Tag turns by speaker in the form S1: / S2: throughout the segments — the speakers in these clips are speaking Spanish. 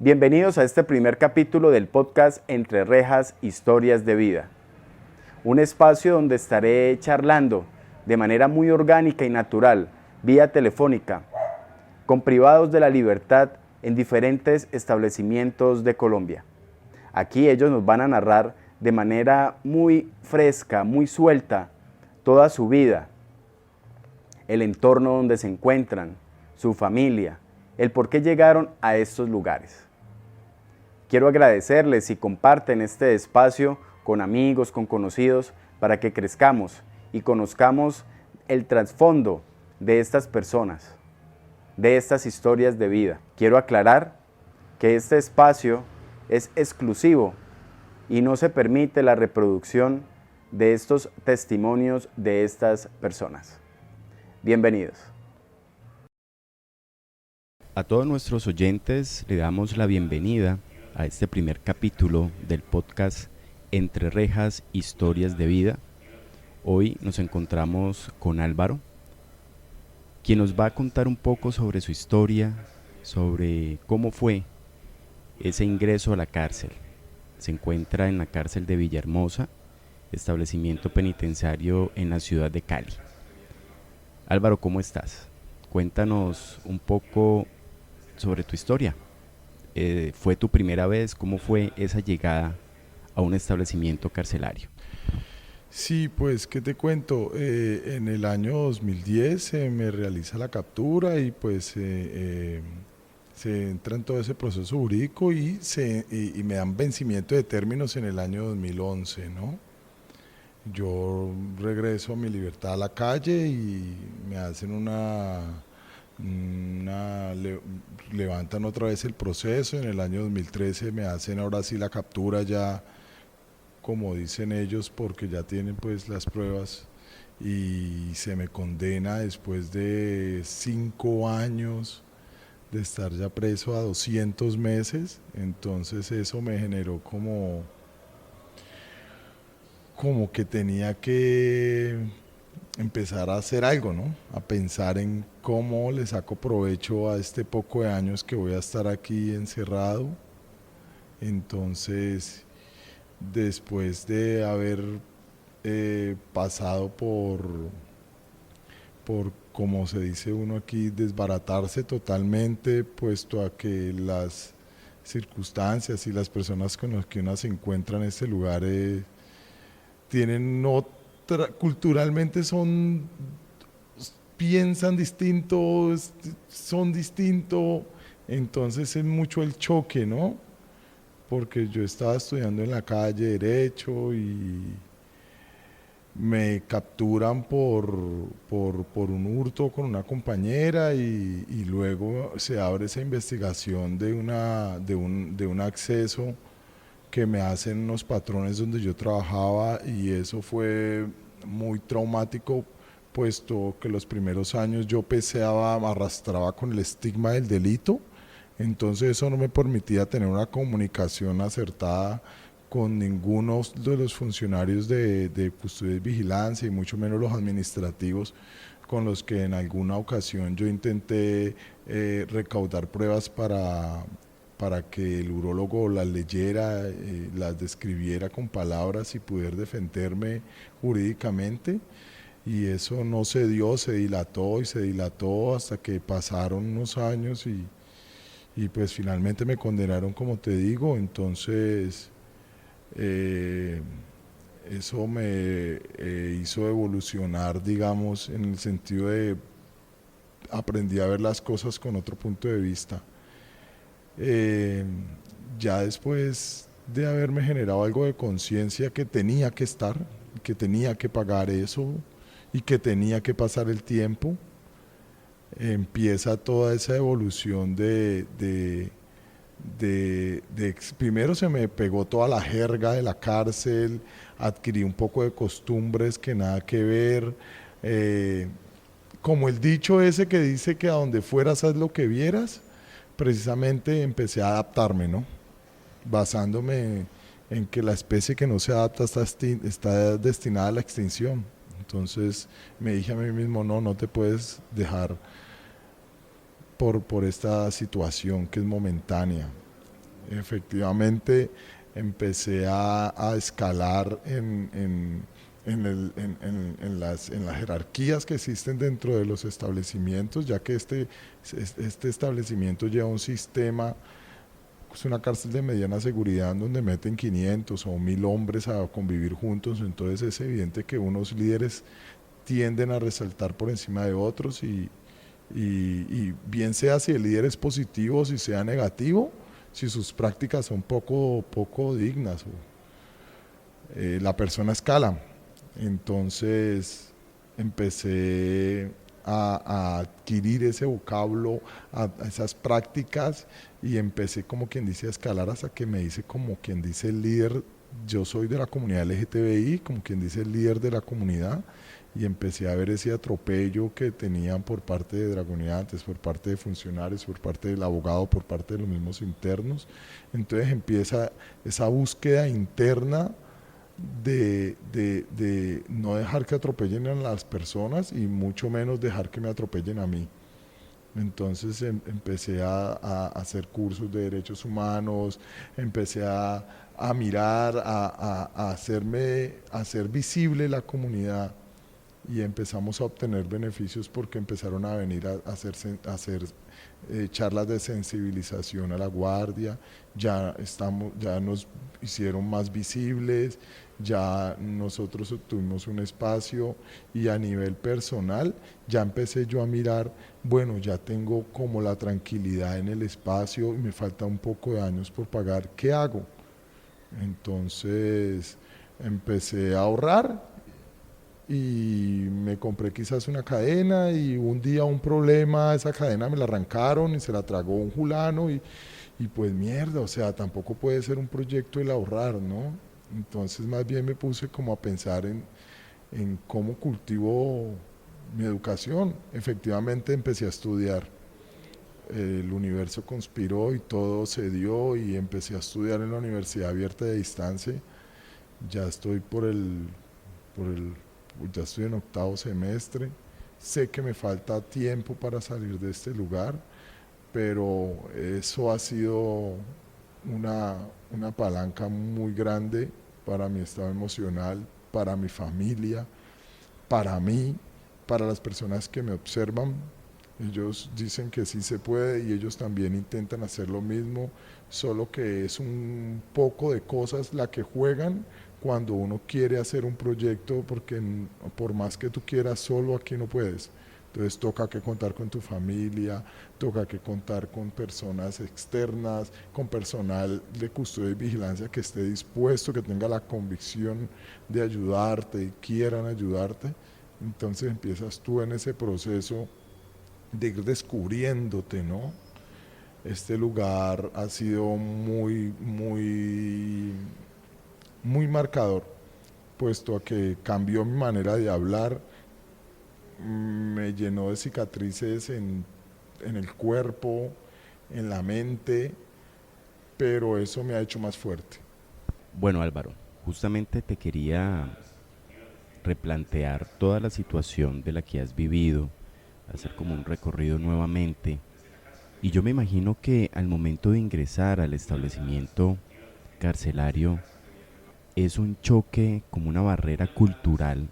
S1: Bienvenidos a este primer capítulo del podcast Entre Rejas, Historias de Vida. Un espacio donde estaré charlando de manera muy orgánica y natural, vía telefónica, con privados de la libertad en diferentes establecimientos de Colombia. Aquí ellos nos van a narrar de manera muy fresca, muy suelta, toda su vida, el entorno donde se encuentran, su familia, el por qué llegaron a estos lugares. Quiero agradecerles si comparten este espacio con amigos, con conocidos, para que crezcamos y conozcamos el trasfondo de estas personas, de estas historias de vida. Quiero aclarar que este espacio es exclusivo y no se permite la reproducción de estos testimonios de estas personas. Bienvenidos. A todos nuestros oyentes le damos la bienvenida a este primer capítulo del podcast Entre Rejas, Historias de Vida. Hoy nos encontramos con Álvaro, quien nos va a contar un poco sobre su historia, sobre cómo fue ese ingreso a la cárcel. Se encuentra en la cárcel de Villahermosa, establecimiento penitenciario en la ciudad de Cali. Álvaro, ¿cómo estás? Cuéntanos un poco sobre tu historia. ¿Fue tu primera vez? ¿Cómo fue esa llegada a un establecimiento carcelario?
S2: Sí, pues, ¿qué te cuento? En el año 2010 se me realiza la captura y pues se entra en todo ese proceso jurídico y me dan vencimiento de términos en el año 2011, ¿no? Yo regreso a mi libertad a la calle y me hacen levantan otra vez el proceso. En el año 2013 me hacen ahora sí la captura ya, como dicen ellos, porque ya tienen pues las pruebas, y se me condena después de 5 años de estar ya preso a 200 meses. Entonces eso me generó como que tenía que empezar a hacer algo, ¿no? A pensar en cómo le saco provecho a este poco de años que voy a estar aquí encerrado. Entonces, después de haber pasado como se dice uno aquí, desbaratarse totalmente, puesto a que las circunstancias y las personas con las que uno se encuentra en este lugar tienen culturalmente piensan distintos, son distintos. Entonces es mucho el choque, ¿no? Porque yo estaba estudiando en la calle Derecho y me capturan por un hurto con una compañera, y luego se abre esa investigación de un acceso que me hacen unos patrones donde yo trabajaba, y eso fue muy traumático, puesto que los primeros años yo arrastraba con el estigma del delito. Entonces eso no me permitía tener una comunicación acertada con ninguno de los funcionarios de custodia y vigilancia, y mucho menos los administrativos, con los que en alguna ocasión yo intenté recaudar pruebas para que el urólogo las leyera, las describiera con palabras y poder defenderme jurídicamente. Y eso no se dio, se dilató hasta que pasaron unos años y pues finalmente me condenaron, como te digo. Entonces eso me hizo evolucionar, digamos, en el sentido de aprendí a ver las cosas con otro punto de vista. Ya después de haberme generado algo de conciencia que tenía que estar, que tenía que pagar eso y que tenía que pasar el tiempo, empieza toda esa evolución primero se me pegó toda la jerga de la cárcel, adquirí un poco de costumbres que nada que ver, como el dicho ese que dice que a donde fueras haz lo que vieras. Precisamente empecé a adaptarme, ¿no? Basándome en que la especie que no se adapta está destinada a la extinción. Entonces me dije a mí mismo, no te puedes dejar por esta situación que es momentánea. Efectivamente, empecé a escalar en las jerarquías que existen dentro de los establecimientos, ya que este establecimiento lleva un sistema, es una cárcel de mediana seguridad en donde meten 500 o 1000 hombres a convivir juntos, entonces es evidente que unos líderes tienden a resaltar por encima de otros y bien sea si el líder es positivo o si sea negativo, si sus prácticas son poco dignas, la persona escala. Entonces empecé a adquirir ese vocablo, a esas prácticas y empecé como quien dice a escalar hasta que me hice como quien dice el líder. Yo soy de la comunidad LGTBI, como quien dice el líder de la comunidad, y empecé a ver ese atropello que tenían por parte de dragoneantes, por parte de funcionarios, por parte del abogado, por parte de los mismos internos. Entonces empieza esa búsqueda interna de no dejar que atropellen a las personas y mucho menos dejar que me atropellen a mí. Entonces empecé a hacer cursos de derechos humanos, empecé a mirar, a hacer visible la comunidad y empezamos a obtener beneficios porque empezaron a venir a hacer charlas de sensibilización a la guardia, ya nos hicieron más visibles, ya nosotros obtuvimos un espacio y a nivel personal ya empecé yo a mirar, bueno, ya tengo como la tranquilidad en el espacio y me falta un poco de años por pagar, ¿qué hago? Entonces empecé a ahorrar y me compré quizás una cadena y un día un problema, esa cadena me la arrancaron y se la tragó un fulano y pues mierda, o sea, tampoco puede ser un proyecto el ahorrar, ¿no? Entonces más bien me puse como a pensar en cómo cultivo mi educación. Efectivamente empecé a estudiar, el universo conspiró y todo se dio y empecé a estudiar en la Universidad Abierta de Distancia. Ya estoy ya estoy en 8º semestre, sé que me falta tiempo para salir de este lugar, pero eso ha sido una palanca muy grande para mi estado emocional, para mi familia, para mí, para las personas que me observan. Ellos dicen que sí se puede y ellos también intentan hacer lo mismo, solo que es un poco de cosas la que juegan cuando uno quiere hacer un proyecto, porque por más que tú quieras solo aquí no puedes. Entonces toca que contar con tu familia, toca que contar con personas externas, con personal de custodia y vigilancia que esté dispuesto, que tenga la convicción de ayudarte y quieran ayudarte. Entonces empiezas tú en ese proceso de ir descubriéndote, ¿no? Este lugar ha sido muy marcador, puesto a que cambió mi manera de hablar, me llenó de cicatrices en el cuerpo, en la mente, pero eso me ha hecho más fuerte.
S1: Bueno, Álvaro, justamente te quería replantear toda la situación de la que has vivido, hacer como un recorrido nuevamente. Y yo me imagino que al momento de ingresar al establecimiento carcelario es un choque, como una barrera cultural,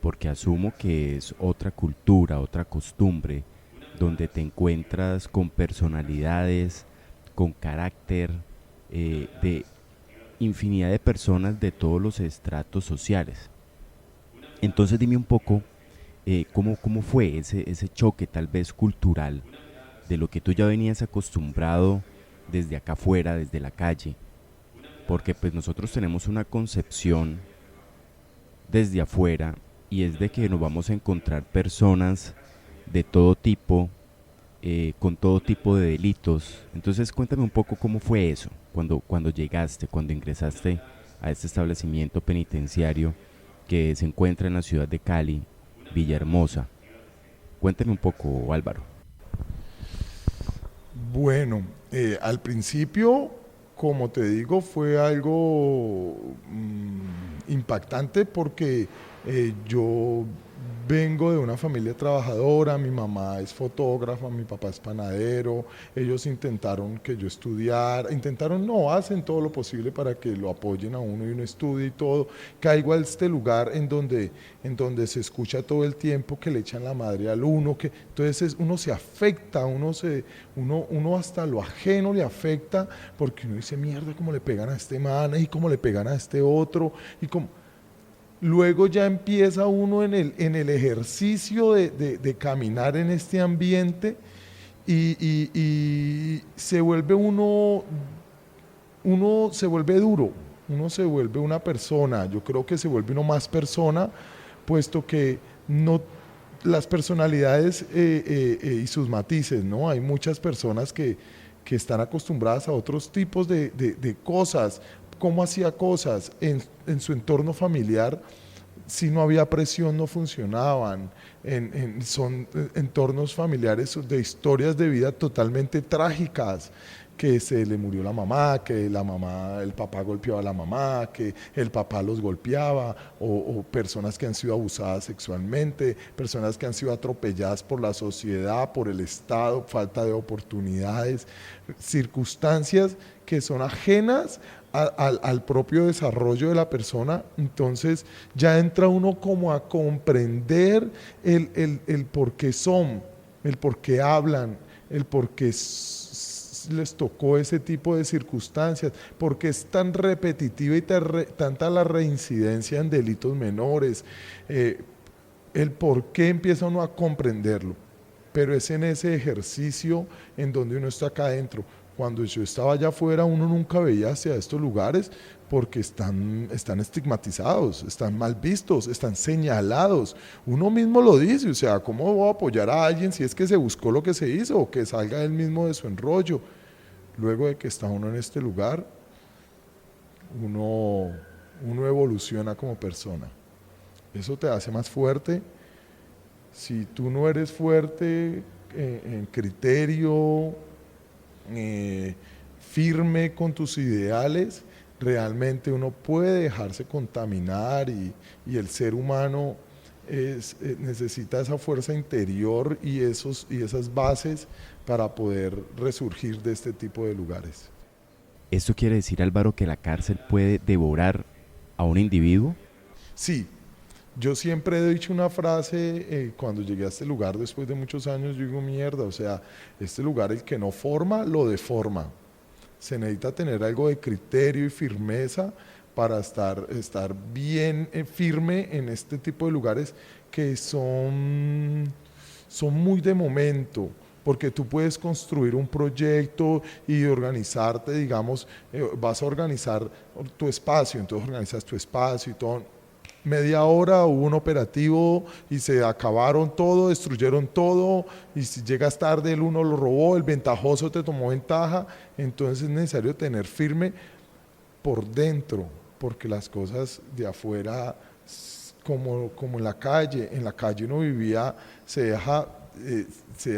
S1: porque asumo que es otra cultura, otra costumbre, donde te encuentras con personalidades, con carácter, de infinidad de personas de todos los estratos sociales. Entonces dime un poco cómo fue ese choque tal vez cultural de lo que tú ya venías acostumbrado desde acá afuera, desde la calle, porque pues nosotros tenemos una concepción desde afuera y es de que nos vamos a encontrar personas de todo tipo, con todo tipo de delitos. Entonces cuéntame un poco cómo fue eso, cuando llegaste, cuando ingresaste a este establecimiento penitenciario que se encuentra en la ciudad de Cali, Villahermosa. Cuéntame un poco, Álvaro.
S2: Bueno, al principio, como te digo, fue algo impactante porque yo vengo de una familia trabajadora, mi mamá es fotógrafa, mi papá es panadero, ellos intentaron que yo estudiara, intentaron, no, hacen todo lo posible para que lo apoyen a uno y uno estudie y todo. Caigo a este lugar en donde se escucha todo el tiempo que le echan la madre al uno, que entonces uno se afecta, uno hasta lo ajeno le afecta, porque uno dice, mierda, cómo le pegan a este man y cómo le pegan a este otro, y como... Luego ya empieza uno en el ejercicio de caminar en este ambiente y se vuelve uno se vuelve duro, uno se vuelve una persona, yo creo que se vuelve uno más persona, puesto que no las personalidades y sus matices, ¿no? Hay muchas personas que están acostumbradas a otros tipos de cosas, cómo hacía cosas en su entorno familiar. Si no había presión no funcionaban, son entornos familiares de historias de vida totalmente trágicas, que se le murió la mamá, que el papá golpeaba a la mamá, que el papá los golpeaba, o personas que han sido abusadas sexualmente, personas que han sido atropelladas por la sociedad, por el Estado, falta de oportunidades, circunstancias que son ajenas al propio desarrollo de la persona. Entonces ya entra uno como a comprender el por qué son, el por qué hablan, el por qué les tocó ese tipo de circunstancias, porque es tan repetitiva y tanta la reincidencia en delitos menores, el por qué empieza uno a comprenderlo, pero es en ese ejercicio en donde uno está acá adentro. Cuando yo estaba allá afuera, uno nunca veía hacia estos lugares porque están estigmatizados, están mal vistos, están señalados. Uno mismo lo dice, o sea, ¿cómo voy a apoyar a alguien si es que se buscó lo que se hizo o que salga él mismo de su enrollo? Luego de que está uno en este lugar, uno evoluciona como persona. Eso te hace más fuerte. Si tú no eres fuerte en criterio, firme con tus ideales, realmente uno puede dejarse contaminar y el ser humano necesita esa fuerza interior y esas bases para poder resurgir de este tipo de lugares.
S1: ¿Esto quiere decir, Álvaro, que la cárcel puede devorar a un individuo?
S2: Sí. Yo siempre he dicho una frase, cuando llegué a este lugar después de muchos años, yo digo, mierda, o sea, este lugar el que no forma, lo deforma. Se necesita tener algo de criterio y firmeza para estar bien firme en este tipo de lugares que son muy de momento, porque tú puedes construir un proyecto y organizarte, digamos, vas a organizar tu espacio, entonces organizas tu espacio y todo. Media hora hubo un operativo y se acabaron todo, destruyeron todo, y si llegas tarde el uno lo robó, el ventajoso te tomó ventaja. Entonces es necesario tener firme por dentro, porque las cosas de afuera, como en la calle uno vivía, se deja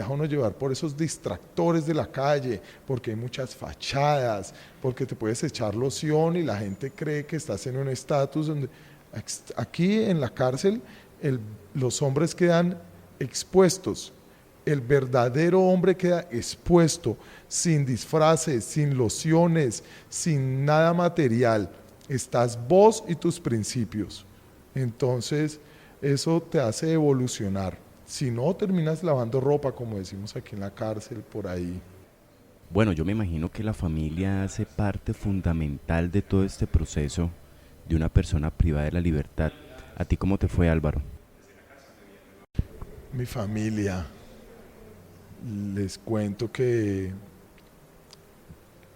S2: uno llevar por esos distractores de la calle, porque hay muchas fachadas, porque te puedes echar loción y la gente cree que estás en un estatus donde... Aquí en la cárcel los hombres quedan expuestos, el verdadero hombre queda expuesto, sin disfraces, sin lociones, sin nada material. Estás vos y tus principios. Entonces eso te hace evolucionar. Si no, terminas lavando ropa, como decimos aquí en la cárcel, por ahí.
S1: Bueno, yo me imagino que la familia hace parte fundamental de todo este proceso de una persona privada de la libertad. ¿A ti cómo te fue, Álvaro?
S2: Mi familia, les cuento que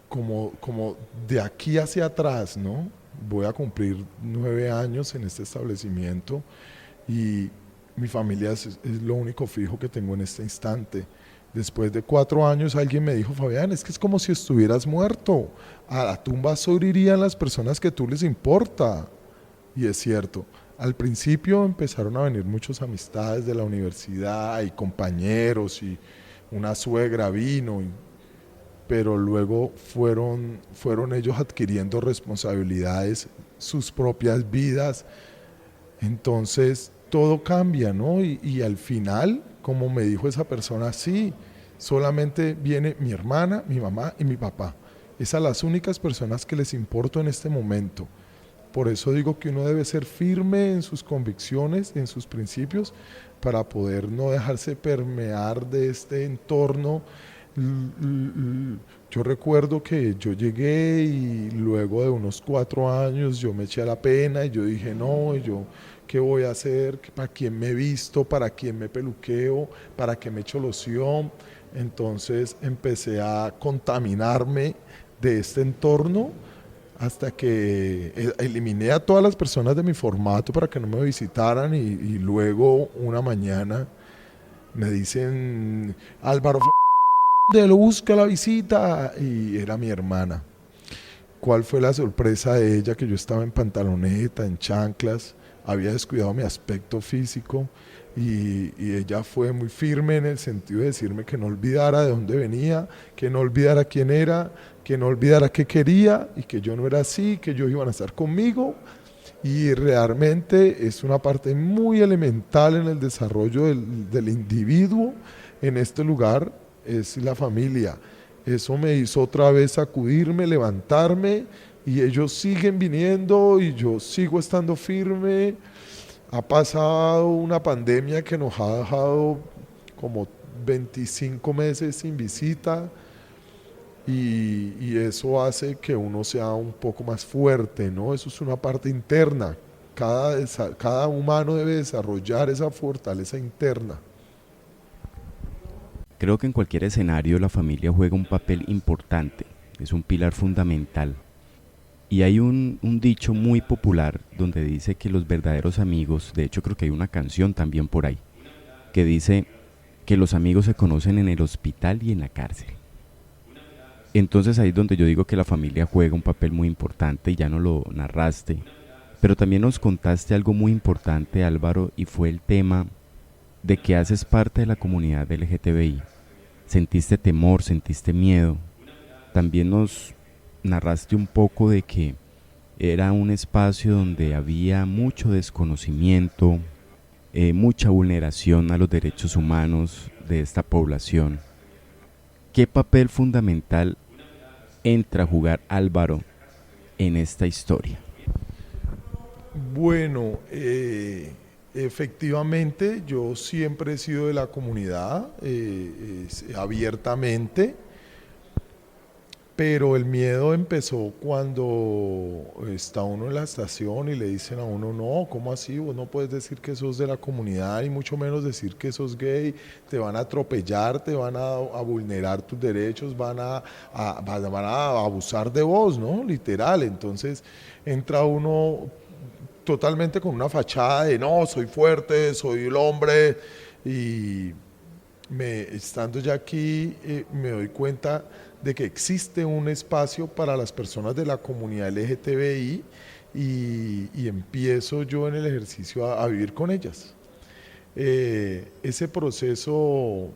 S2: como de aquí hacia atrás, ¿no? Voy a cumplir 9 años en este establecimiento y mi familia es lo único fijo que tengo en este instante. Después de 4 años alguien me dijo, Fabián, es que es como si estuvieras muerto. A la tumba solo irían las personas que tú les importa. Y es cierto, al principio empezaron a venir muchas amistades de la universidad y compañeros y una suegra vino, pero luego fueron ellos adquiriendo responsabilidades, sus propias vidas. Entonces todo cambia, ¿no? Y al final, como me dijo esa persona, sí, solamente viene mi hermana, mi mamá y mi papá. Esas son las únicas personas que les importo en este momento. Por eso digo que uno debe ser firme en sus convicciones, en sus principios, para poder no dejarse permear de este entorno. Yo recuerdo que yo llegué y luego de unos 4 años yo me eché a la pena y yo dije, no, yo qué voy a hacer, para quién me visto, para quién me peluqueo, para qué me echo loción. Entonces empecé a contaminarme de este entorno hasta que eliminé a todas las personas de mi formato para que no me visitaran y luego una mañana me dicen, Álvaro, ¿dónde lo busca la visita? Y era mi hermana. ¿Cuál fue la sorpresa de ella? Que yo estaba en pantaloneta, en chanclas, había descuidado mi aspecto físico y ella fue muy firme en el sentido de decirme que no olvidara de dónde venía, que no olvidara quién era, que no olvidara qué quería y que yo no era así, que ellos iban a estar conmigo. Y realmente es una parte muy elemental en el desarrollo del individuo en este lugar, es la familia. Eso me hizo otra vez sacudirme, levantarme y ellos siguen viniendo y yo sigo estando firme. Ha pasado una pandemia que nos ha dejado como 25 meses sin visita y eso hace que uno sea un poco más fuerte, ¿no? Eso es una parte interna. Cada humano debe desarrollar esa fortaleza interna.
S1: Creo que en cualquier escenario la familia juega un papel importante, es un pilar fundamental. Y hay un dicho muy popular donde dice que los verdaderos amigos, de hecho creo que hay una canción también por ahí, que dice que los amigos se conocen en el hospital y en la cárcel. Entonces ahí es donde yo digo que la familia juega un papel muy importante y ya no lo narraste. Pero también nos contaste algo muy importante, Álvaro, y fue el tema de que haces parte de la comunidad LGTBI. Sentiste temor, sentiste miedo. También nos narraste un poco de que era un espacio donde había mucho desconocimiento, mucha vulneración a los derechos humanos de esta población. ¿Qué papel fundamental entra a jugar Álvaro en esta historia?
S2: Bueno, efectivamente yo siempre he sido de la comunidad abiertamente, pero el miedo empezó cuando está uno en la estación y le dicen a uno, no, ¿cómo así? Vos no puedes decir que sos de la comunidad y mucho menos decir que sos gay, te van a atropellar, te van a vulnerar tus derechos, van a abusar de vos, ¿no? Literal, entonces entra uno totalmente con una fachada de no, soy fuerte, soy el hombre y estando ya aquí me doy cuenta de que existe un espacio para las personas de la comunidad LGTBI y empiezo yo en el ejercicio a vivir con ellas. Ese proceso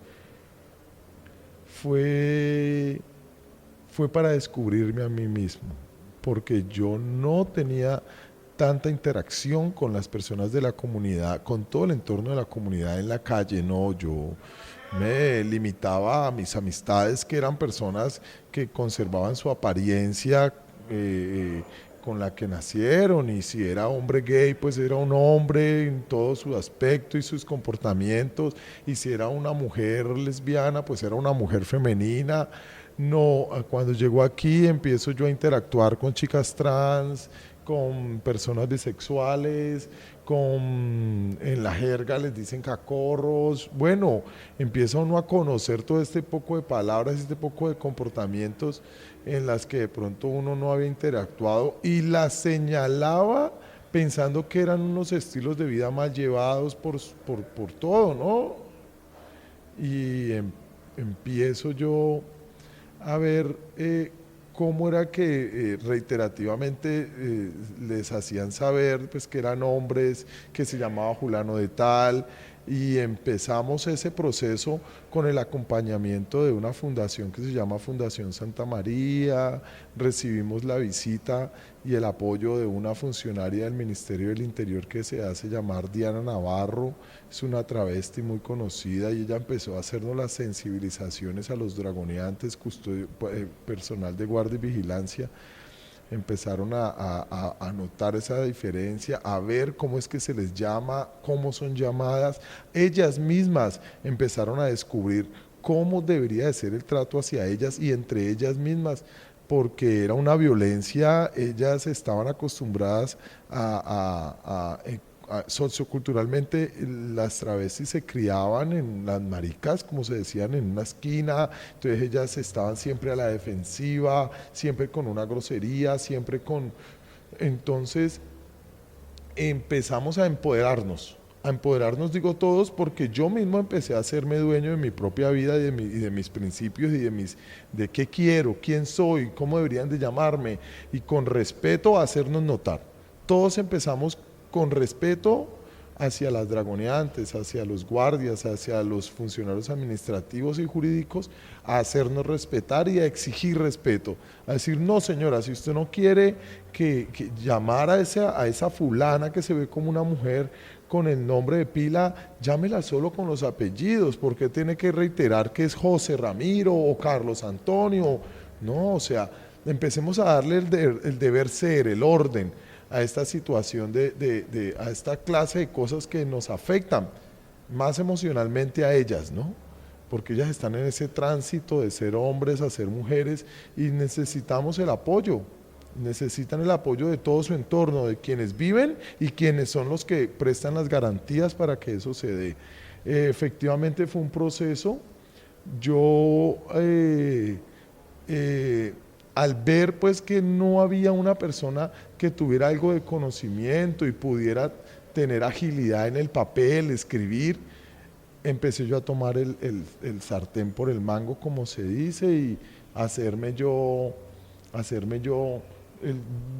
S2: fue para descubrirme a mí mismo, porque yo no tenía tanta interacción con las personas de la comunidad, con todo el entorno de la comunidad en la calle, no, yo me limitaba a mis amistades que eran personas que conservaban su apariencia con la que nacieron y si era hombre gay pues era un hombre en todo su aspecto y sus comportamientos y si era una mujer lesbiana pues era una mujer femenina. No, cuando llego aquí empiezo yo a interactuar con chicas trans, con personas bisexuales, en la jerga les dicen cacorros, bueno, empieza uno a conocer todo este poco de palabras, este poco de comportamientos en las que de pronto uno no había interactuado y las señalaba pensando que eran unos estilos de vida mal llevados por todo, ¿no? Y empiezo yo a ver cómo era que reiterativamente les hacían saber pues, que eran hombres, que se llamaba fulano de tal, y empezamos ese proceso con el acompañamiento de una fundación que se llama Fundación Santa María. Recibimos la visita y el apoyo de una funcionaria del Ministerio del Interior que se hace llamar Diana Navarro. Es una travesti muy conocida y ella empezó a hacernos las sensibilizaciones a los dragoneantes, personal de guardia y vigilancia. Empezaron a notar esa diferencia, a ver cómo es que se les llama, cómo son llamadas. Ellas mismas empezaron a descubrir cómo debería de ser el trato hacia ellas y entre ellas mismas, porque era una violencia. Ellas estaban acostumbradas socioculturalmente. Las travestis se criaban en las maricas, como se decían, en una esquina. Entonces ellas estaban siempre a la defensiva, siempre con una grosería, siempre con... Entonces empezamos a empoderarnos digo todos, porque yo mismo empecé a hacerme dueño de mi propia vida y de mis principios y de qué quiero, quién soy, cómo deberían de llamarme, y con respeto a hacernos notar. Todos empezamos con respeto hacia las dragoneantes, hacia los guardias, hacia los funcionarios administrativos y jurídicos, a hacernos respetar y a exigir respeto, a decir, no señora, si usted no quiere que llamar a esa fulana que se ve como una mujer con el nombre de pila, llámela solo con los apellidos. ¿Por qué tiene que reiterar que es José Ramiro o Carlos Antonio? No, o sea, empecemos a darle el deber ser, el orden a esta situación, a esta clase de cosas que nos afectan más emocionalmente a ellas, ¿no? Porque ellas están en ese tránsito de ser hombres a ser mujeres y necesitamos el apoyo. Necesitan el apoyo de todo su entorno, de quienes viven y quienes son los que prestan las garantías para que eso se dé. Efectivamente fue un proceso. Yo al ver pues que no había una persona que tuviera algo de conocimiento y pudiera tener agilidad en el papel, escribir, empecé yo a tomar el sartén por el mango, como se dice, y hacerme yo el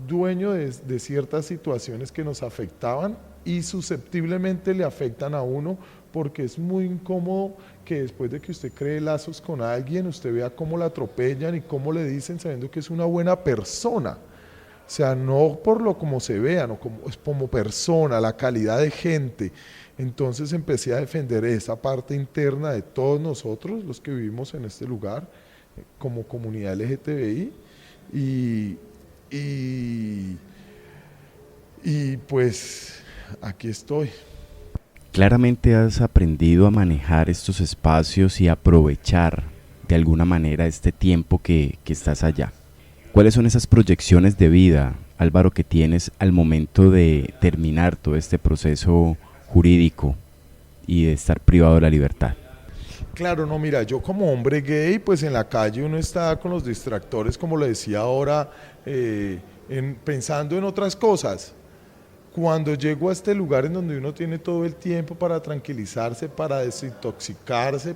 S2: dueño de ciertas situaciones que nos afectaban y susceptiblemente le afectan a uno, porque es muy incómodo que después de que usted cree lazos con alguien, usted vea cómo la atropellan y cómo le dicen sabiendo que es una buena persona. O sea, no por lo como se vea, no, es como persona, la calidad de gente. Entonces empecé a defender esa parte interna de todos nosotros, los que vivimos en este lugar, como comunidad LGTBI, y pues aquí estoy.
S1: Claramente has aprendido a manejar estos espacios y aprovechar de alguna manera este tiempo que estás allá. ¿Cuáles son esas proyecciones de vida, Álvaro, que tienes al momento de terminar todo este proceso jurídico y de estar privado de la libertad?
S2: Claro, no, mira, yo como hombre gay, pues en la calle uno está con los distractores, como le decía ahora, pensando en otras cosas. Cuando llego a este lugar en donde uno tiene todo el tiempo para tranquilizarse, para desintoxicarse,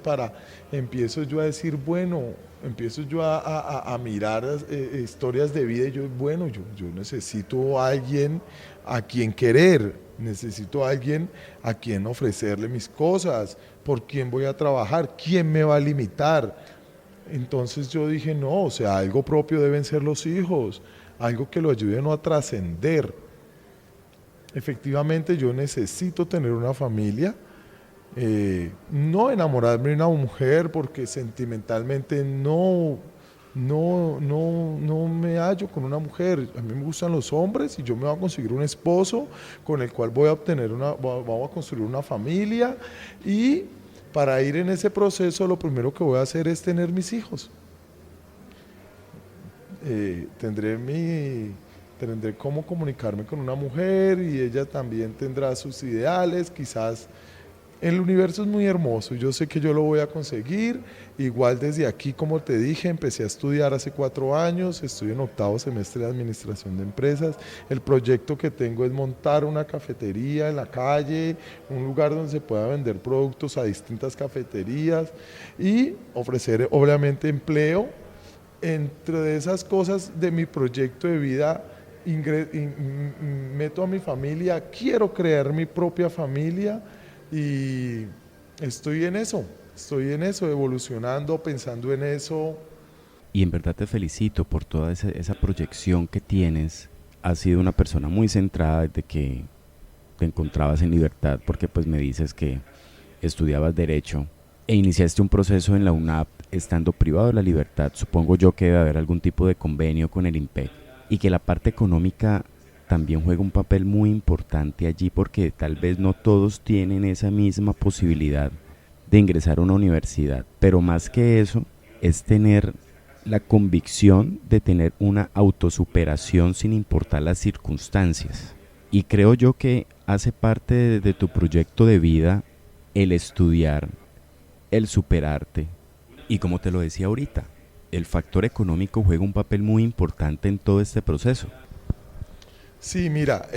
S2: empiezo yo a decir, bueno, empiezo yo a mirar historias de vida y yo, bueno, yo necesito a alguien a quien querer, necesito a alguien a quien ofrecerle mis cosas, por quién voy a trabajar, quién me va a limitar. Entonces yo dije, no, o sea, algo propio deben ser los hijos, algo que lo ayude a trascender. Efectivamente yo necesito tener una familia, no enamorarme de una mujer porque sentimentalmente no me hallo con una mujer. A mí me gustan los hombres y yo me voy a conseguir un esposo con el cual voy a vamos a construir una familia, y para ir en ese proceso lo primero que voy a hacer es tener mis hijos. Tendré cómo comunicarme con una mujer y ella también tendrá sus ideales. Quizás el universo es muy hermoso, yo sé que yo lo voy a conseguir. Igual desde aquí, como te dije, empecé a estudiar hace 4 años, estoy en 8º semestre de administración de empresas. El proyecto que tengo es montar una cafetería en la calle, un lugar donde se pueda vender productos a distintas cafeterías y ofrecer obviamente empleo. Entre esas cosas de mi proyecto de vida, meto a mi familia, quiero crear mi propia familia, Y estoy en eso, evolucionando, pensando en eso.
S1: Y en verdad te felicito por toda esa proyección que tienes. Has sido una persona muy centrada desde que te encontrabas en libertad, porque pues me dices que estudiabas Derecho e iniciaste un proceso en la UNAP estando privado de la libertad. Supongo yo que debe haber algún tipo de convenio con el IMPEC y que la parte económica también juega un papel muy importante allí, porque tal vez no todos tienen esa misma posibilidad de ingresar a una universidad, pero más que eso es tener la convicción de tener una autosuperación sin importar las circunstancias. Y creo yo que hace parte de tu proyecto de vida el estudiar, el superarte. Y como te lo decía ahorita, el factor económico juega un papel muy importante en todo este proceso.
S2: Sí, mira,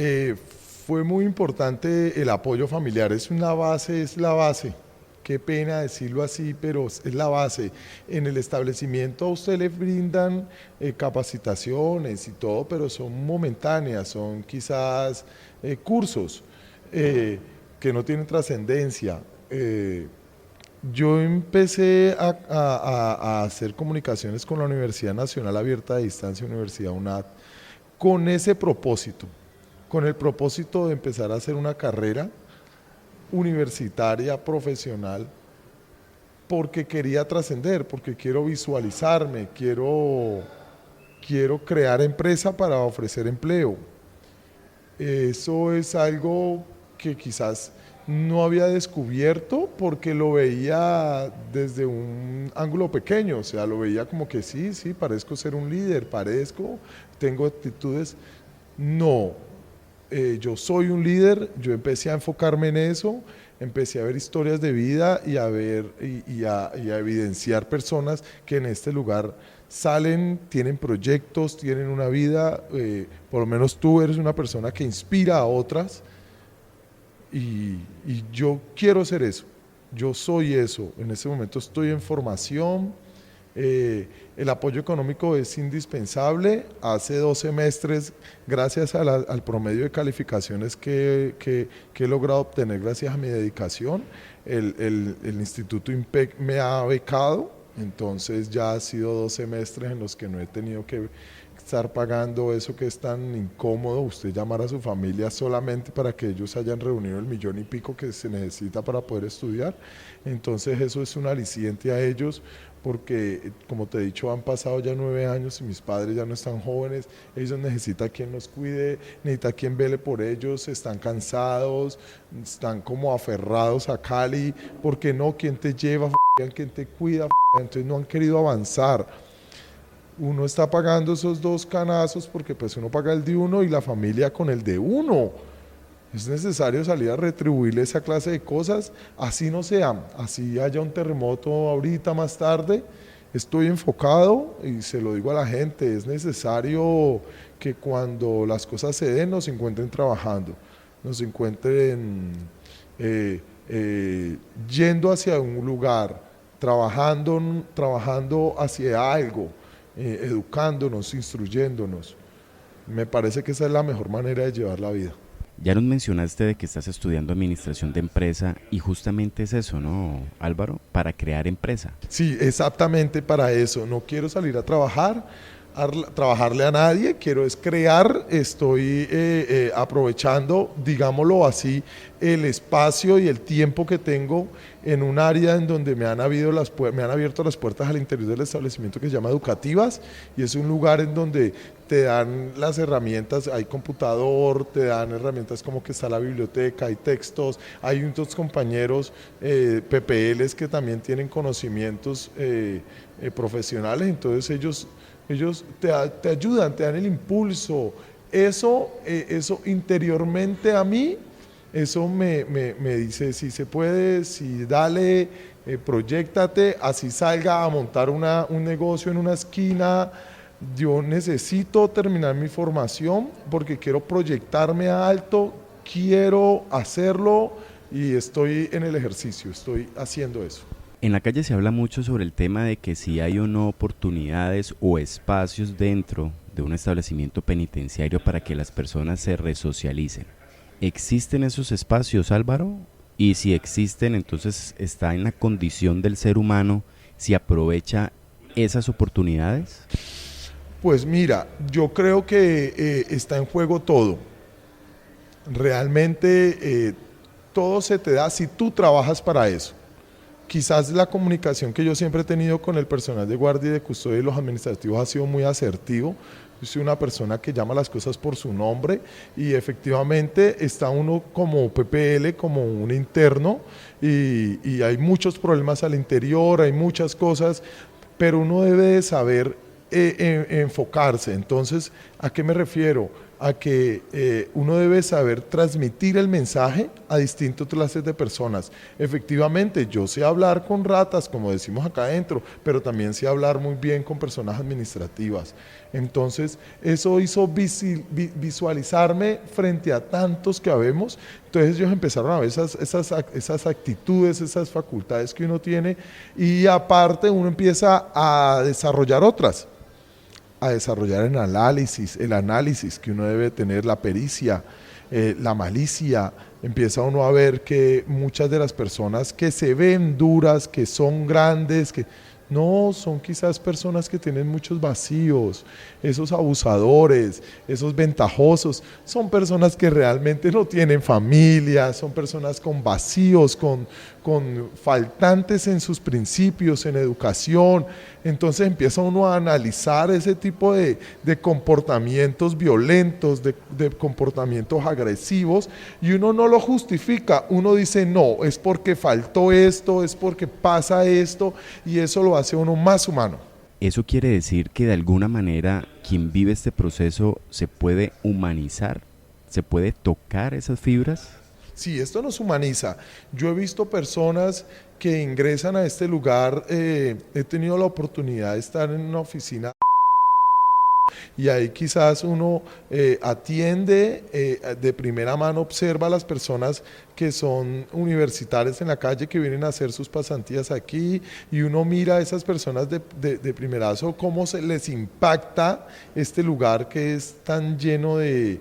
S2: fue muy importante el apoyo familiar, es la base. Qué pena decirlo así, pero es la base. En el establecimiento a usted le brindan capacitaciones y todo, pero son momentáneas, son quizás cursos que no tienen trascendencia. Yo empecé a hacer comunicaciones con la Universidad Nacional Abierta de Distancia, Universidad UNAD, con ese propósito, con el propósito de empezar a hacer una carrera universitaria, profesional, porque quería trascender, porque quiero visualizarme, quiero crear empresa para ofrecer empleo. Eso es algo que quizás no había descubierto porque lo veía desde un ángulo pequeño, o sea, lo veía como que sí, parezco ser un líder, tengo actitudes. No, yo soy un líder, yo empecé a enfocarme en eso, empecé a ver historias de vida y a ver y a evidenciar personas que en este lugar salen, tienen proyectos, tienen una vida, por lo menos tú eres una persona que inspira a otras y yo quiero ser eso, yo soy eso, en este momento estoy en formación. El apoyo económico es indispensable. Hace 2 semestres, gracias al promedio de calificaciones que he logrado obtener gracias a mi dedicación, el Instituto IMPEC me ha becado, entonces ya ha sido 2 semestres en los que no he tenido que estar pagando eso que es tan incómodo, usted llamar a su familia solamente para que ellos hayan reunido el 1.500.000 que se necesita para poder estudiar. Entonces eso es un aliciente a ellos, porque como te he dicho, han pasado ya 9 años y mis padres ya no están jóvenes, ellos necesitan quien los cuide, necesitan quien vele por ellos, están cansados, están como aferrados a Cali, porque no, quien te lleva, quien te cuida, entonces no han querido avanzar. Uno está pagando esos 2 canazos porque pues uno paga el de uno y la familia con el de uno. Es necesario salir a retribuirle esa clase de cosas, así no sea, así haya un terremoto ahorita más tarde. Estoy enfocado y se lo digo a la gente, es necesario que cuando las cosas se den nos encuentren trabajando, nos encuentren yendo hacia un lugar, trabajando hacia algo, educándonos, instruyéndonos. Me parece que esa es la mejor manera de llevar la vida.
S1: Ya nos mencionaste de que estás estudiando administración de empresa y justamente es eso, ¿no, Álvaro? Para crear empresa.
S2: Sí, exactamente para eso. No quiero salir a trabajarle a nadie, quiero es crear, estoy aprovechando, digámoslo así, el espacio y el tiempo que tengo en un área en donde me han abierto las puertas al interior del establecimiento que se llama Educativas, y es un lugar en donde te dan las herramientas, hay computador, te dan herramientas como que está la biblioteca, hay textos, hay unos compañeros PPLs que también tienen conocimientos profesionales, entonces ellos te ayudan, te dan el impulso. Eso interiormente a mí, eso me dice, si se puede, si dale, proyéctate, así salga a montar un negocio en una esquina. Yo necesito terminar mi formación porque quiero proyectarme a alto, quiero hacerlo y estoy en el ejercicio, estoy haciendo eso.
S1: En la calle se habla mucho sobre el tema de que si hay o no oportunidades o espacios dentro de un establecimiento penitenciario para que las personas se resocialicen. ¿Existen esos espacios, Álvaro? Y si existen, entonces está en la condición del ser humano si aprovecha esas oportunidades.
S2: Pues mira, yo creo que está en juego todo. Realmente todo se te da si tú trabajas para eso. Quizás la comunicación que yo siempre he tenido con el personal de guardia y de custodia y los administrativos ha sido muy asertivo. Yo soy una persona que llama las cosas por su nombre y efectivamente está uno como PPL, como un interno y hay muchos problemas al interior, hay muchas cosas, pero uno debe de saber enfocarse. Entonces, ¿a qué me refiero? A que uno debe saber transmitir el mensaje a distintas clases de personas. Efectivamente, yo sé hablar con ratas, como decimos acá adentro, pero también sé hablar muy bien con personas administrativas. Entonces, eso hizo visualizarme frente a tantos que habemos. Entonces ellos empezaron a ver esas actitudes, esas facultades que uno tiene y aparte uno empieza a desarrollar otras. A desarrollar el análisis que uno debe tener, la pericia, la malicia. Empieza uno a ver que muchas de las personas que se ven duras, que son grandes, que no, son quizás personas que tienen muchos vacíos, esos abusadores, esos ventajosos, son personas que realmente no tienen familia, son personas con vacíos, con faltantes en sus principios, en educación. Entonces empieza uno a analizar ese tipo de comportamientos violentos, de comportamientos agresivos, y uno no lo justifica, uno dice no, es porque faltó esto, es porque pasa esto, y eso lo hace uno más humano.
S1: ¿Eso quiere decir que de alguna manera quien vive este proceso se puede humanizar? ¿Se puede tocar esas fibras?
S2: Sí, esto nos humaniza. Yo he visto personas que ingresan a este lugar, he tenido la oportunidad de estar en una oficina y ahí quizás uno atiende, de primera mano observa a las personas que son universitarias en la calle, que vienen a hacer sus pasantías aquí, y uno mira a esas personas de primerazo cómo se les impacta este lugar que es tan lleno de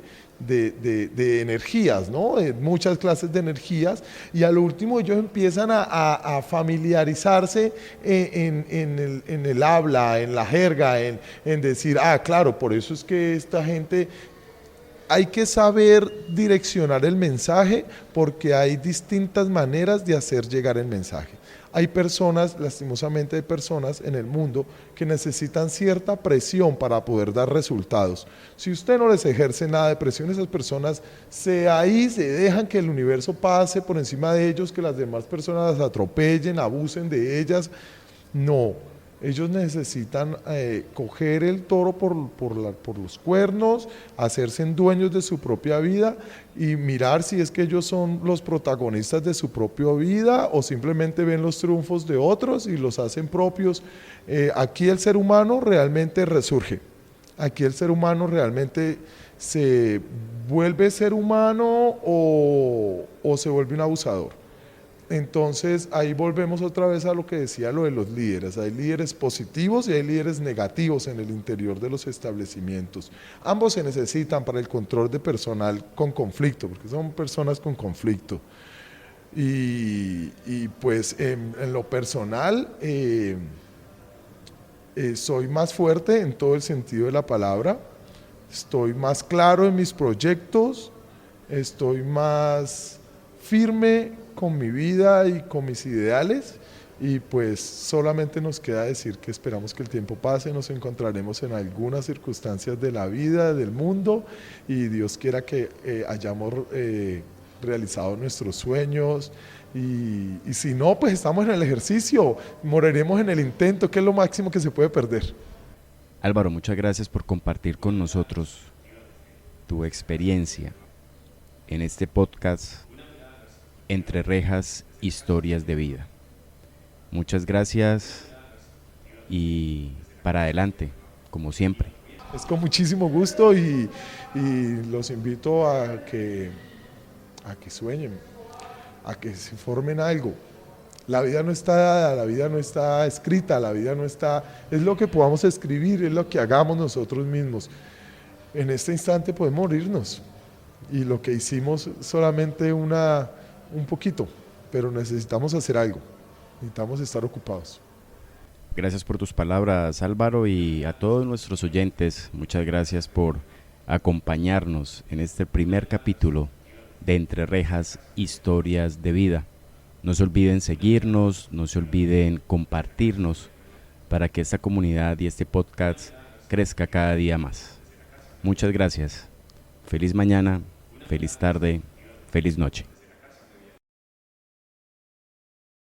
S2: energías, ¿no? De muchas clases de energías, y a lo último ellos empiezan a familiarizarse en el habla, en la jerga, en decir, claro, por eso es que esta gente... Hay que saber direccionar el mensaje porque hay distintas maneras de hacer llegar el mensaje. Hay personas, lastimosamente hay personas en el mundo que necesitan cierta presión para poder dar resultados. Si usted no les ejerce nada de presión, esas personas se dejan que el universo pase por encima de ellos, que las demás personas las atropellen, abusen de ellas. No. Ellos necesitan coger el toro por los cuernos, hacerse dueños de su propia vida y mirar si es que ellos son los protagonistas de su propia vida o simplemente ven los triunfos de otros y los hacen propios. Aquí el ser humano realmente resurge. Aquí el ser humano realmente se vuelve ser humano o se vuelve un abusador. Entonces ahí volvemos otra vez a lo que decía lo de los líderes. Hay líderes positivos y hay líderes negativos en el interior de los establecimientos. Ambos se necesitan para el control de personal con conflicto, porque son personas con conflicto. Y pues en lo personal soy más fuerte en todo el sentido de la palabra, estoy más claro en mis proyectos, estoy más firme con mi vida y con mis ideales, y pues solamente nos queda decir que esperamos que el tiempo pase, nos encontraremos en algunas circunstancias de la vida, del mundo, y Dios quiera que hayamos realizado nuestros sueños, y si no, pues estamos en el ejercicio, moriremos en el intento, que es lo máximo que se puede perder.
S1: Álvaro, muchas gracias por compartir con nosotros tu experiencia en este podcast Entre Rejas, Historias de Vida. Muchas gracias y para adelante, como siempre.
S2: Es con muchísimo gusto y los invito a que sueñen, a que se formen algo. La vida no está dada, la vida no está escrita, la vida no está... Es lo que podamos escribir, es lo que hagamos nosotros mismos. En este instante podemos morirnos y lo que hicimos solamente un poquito. pero necesitamos hacer algo, necesitamos estar ocupados.
S1: Gracias por tus palabras, Álvaro, y a todos nuestros oyentes, muchas gracias por acompañarnos en este primer capítulo de Entre Rejas, Historias de Vida. No se olviden seguirnos, no se olviden compartirnos para que esta comunidad y este podcast crezca cada día más. Muchas gracias. Feliz mañana, feliz tarde, feliz noche.